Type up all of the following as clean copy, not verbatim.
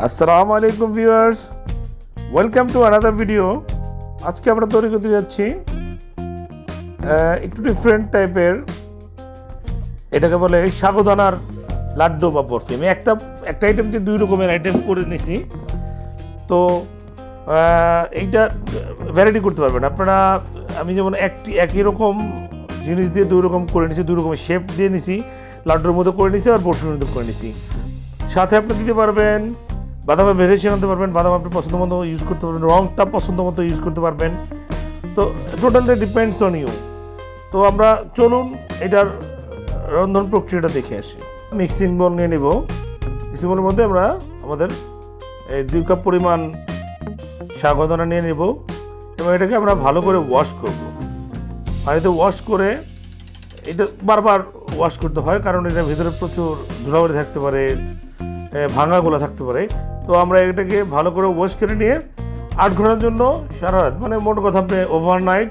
আসসালামু আলাইকুম viewers, welcome to another video. আজকে আমরা তৈরি করতে যাচ্ছি একটু ডিফারেন্ট টাইপের, এটাকে বলে সাগুদানার লাড্ডু বা বরফি। আমি একটা আইটেম দিয়ে দুই রকমের আইটেম করে নিয়েছি। তো এইটা ভ্যারাইটি করতে পারবেন আপনারা। আমি যেমন একই রকম জিনিস দিয়ে দুই রকম করে নিয়েছি, দুই রকমের শেপ দিয়ে নিছি, লাড্ডুর মধ্যে করে নিয়েছি আর বরফির মধ্যে করে নিয়েছি। সাথে আপনি দিতে পারবেন বাদামের ভেরিয়েশন আনতে পারবেন, বাদাম আপনি পছন্দ মতো ইউজ করতে পারবেন, রংটা পছন্দ মতো ইউজ করতে পারবেন। তো টোটালি ডিপেন্ডস অন ইউ। তো আমরা চলুন এটার রন্ধন প্রক্রিয়াটা দেখে আসি। মিক্সিং বোল নিয়ে নেব। মিক্সিং বোলের মধ্যে আমরা আমাদের 2 কাপ পরিমাণ সাগুদানা নিয়ে নেব এবং এটাকে আমরা ভালো করে ওয়াশ করব। পানিতে ওয়াশ করে এটা বারবার ওয়াশ করতে হয়, কারণ এটার ভিতরে প্রচুর ধুলাবালি থাকতে পারে, ভাঙাগুলো থাকতে পারে। তো আমরা এটাকে ভালো করে ওয়াশ করে নিয়ে 8 ঘন্টার জন্য সারা রাত, মানে মোট কথা আপনি ওভারনাইট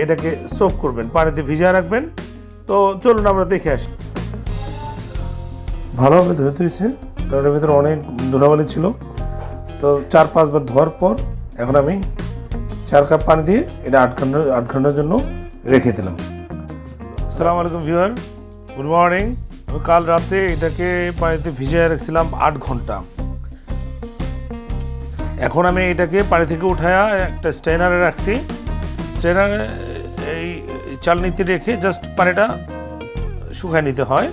এটাকে সোক করবেন, পানিতে ভিজিয়ে রাখবেন। তো চলুন আমরা দেখে আসি। ভালোভাবে ধুতে হয়েছে, কারণ এর ভিতরে অনেক ধুলাবালি ছিল। তো 4-5 বার ধোয়ার পর এখন আমি 4 কাপ পানি দিয়ে এটা 8 ঘন্টার জন্য রেখে দিলাম। আসসালামু আলাইকুম ভিউয়ার, গুড মর্নিং। আমি কাল রাতে এটাকে পানিতে ভিজিয়ে রাখছিলাম 8 ঘন্টা। এখন আমি এটাকে পানি থেকে উঠায়া একটা স্ট্রেনারে রাখছি। স্ট্রেনারে এই চালনিতে রেখে জাস্ট পানিটা শুকায় নিতে হয়।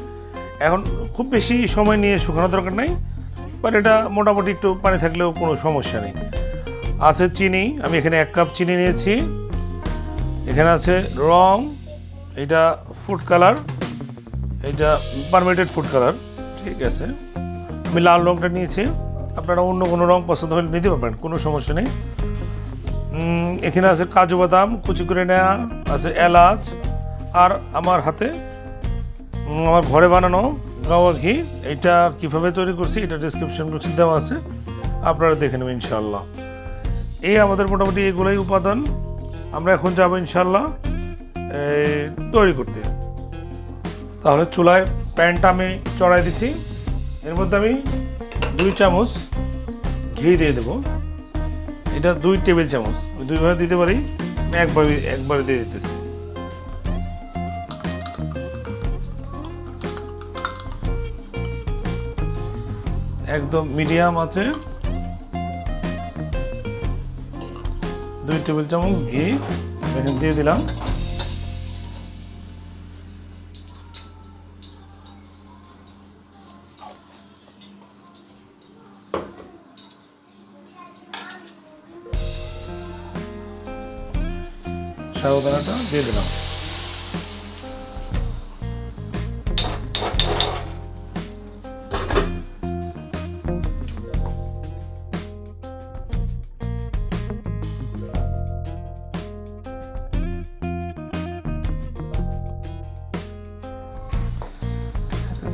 এখন খুব বেশি সময় নিয়ে শুকানোর দরকার নেই, পানিটা মোটামুটি একটু পানি থাকলেও কোনো সমস্যা নেই। আছে চিনি, আমি এখানে 1 কাপ চিনি নিয়েছি। এখানে আছে রং, এটা ফুড কালার, এটা পারমেটেড ফুড কালার, ঠিক আছে। আমি লাল রংটা নিয়েছি, আপনারা অন্য কোনো রং পছন্দ হলে নিতে পারবেন, কোনো সমস্যা নেই। এখানে আছে কাজু বাদাম কুচি করে নেওয়া, আছে এলাচ, আর আমার হাতে আমার ঘরে বানানো গাওয়া ঘি। এটা কীভাবে তৈরি করছি এটা ডিসক্রিপশন বক্সে দেওয়া আছে, আপনারা দেখে নেবেন ইনশাল্লাহ। এই আমাদের মোটামুটি এগুলোই উপাদান। আমরা এখন যাবো ইনশাল্লাহ তৈরি করতে। তাহলে চুলায় প্যানটা আমি চড়াই দিছি, এর মধ্যে আমি 2 চামচ ঘি দিয়ে দেবো। এটা 2 টেবিল চামচ, 2ভাবে দিতে পারি, আমি একবারে দিয়ে দিতেছি। একদম মিডিয়াম আছে 2 টেবিল চামচ ঘি এখানে দিয়ে দিলাম। সাগুদানাটা দিয়ে দিলাম।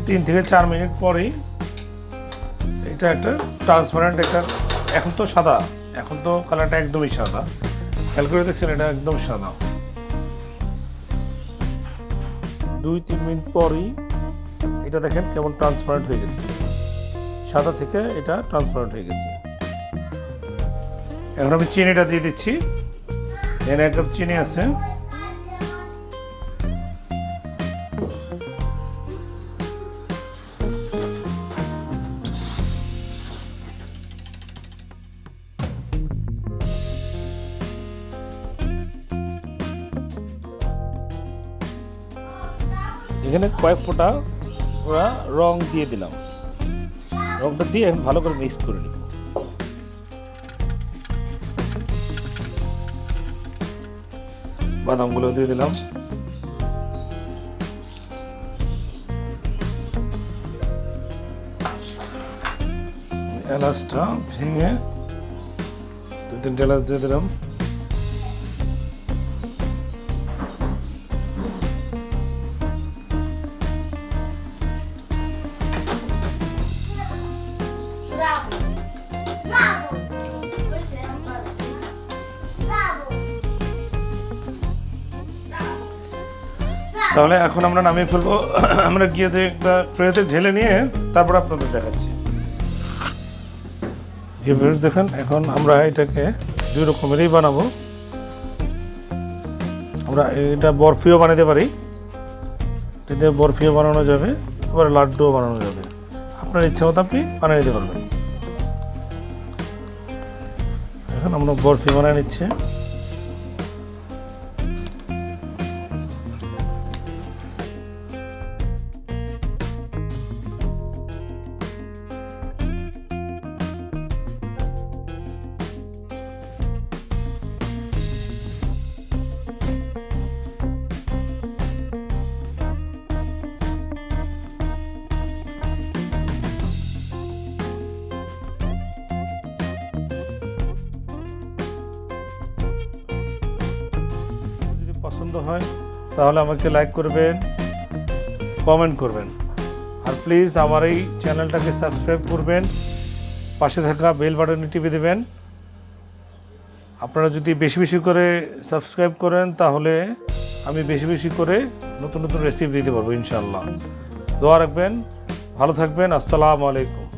তিন থেকে 4 মিনিট পরেই এটা একটা ট্রান্সপারেন্ট একটা, এখন তো সাদা, এখন তো কালারটা একদমই সাদা, খেয়াল করে দেখছেন এটা একদম সাদা। 2-3 মিনিট পরই এটা দেখেন কেমন ট্রান্সপারেন্ট হয়ে গেছে, সাদা থেকে এটা ট্রান্সপারেন্ট হয়ে গেছে। এখন আমি চিনিটা দিয়ে দিচ্ছি। এখানে 1 কাপ চিনি আছে। এখানে কয়েক ফোঁটা ওরা রং দিয়ে দিলাম। রংটা দিয়ে এখন ভালো করে মিক্স করে নিব। বাদামগুলো দিয়ে দিলাম। এলাচটা ভেঙে 2-3টা এলাচ দিয়ে দিলাম। তাহলে এখন আমরা নামিয়ে ফেলবো। আমরা গিয়ে একটা ট্রেতে ঢেলে নিয়ে তারপর আপনাদের দেখাচ্ছি। যে ভিউয়ার্স দেখেন, এখন আমরা এটাকে দুই রকমেরই বানাবো। আমরা এটা বরফিও বানাতে পারি, এতে বরফিও বানানো যাবে, আবার লাড্ডুও বানানো যাবে। আপনার ইচ্ছা মতো আপনি বানিয়ে নিতে পারবেন। এখন আমরা বরফি বানিয়ে নিচ্ছি। পছন্দ হয় তাহলে আমাকে লাইক করবেন, কমেন্ট করবেন, আর প্লিজ আমার এই চ্যানেলটাকে সাবস্ক্রাইব করবেন, পাশে থাকা বেল বাটনে টিপে দেবেন। আপনারা যদি বেশি বেশি করে সাবস্ক্রাইব করেন তাহলে আমি বেশি বেশি করে নতুন নতুন রেসিপি দিতে পারবো ইনশাআল্লাহ। দোয়া রাখবেন, ভালো থাকবেন। আসসালামু আলাইকুম।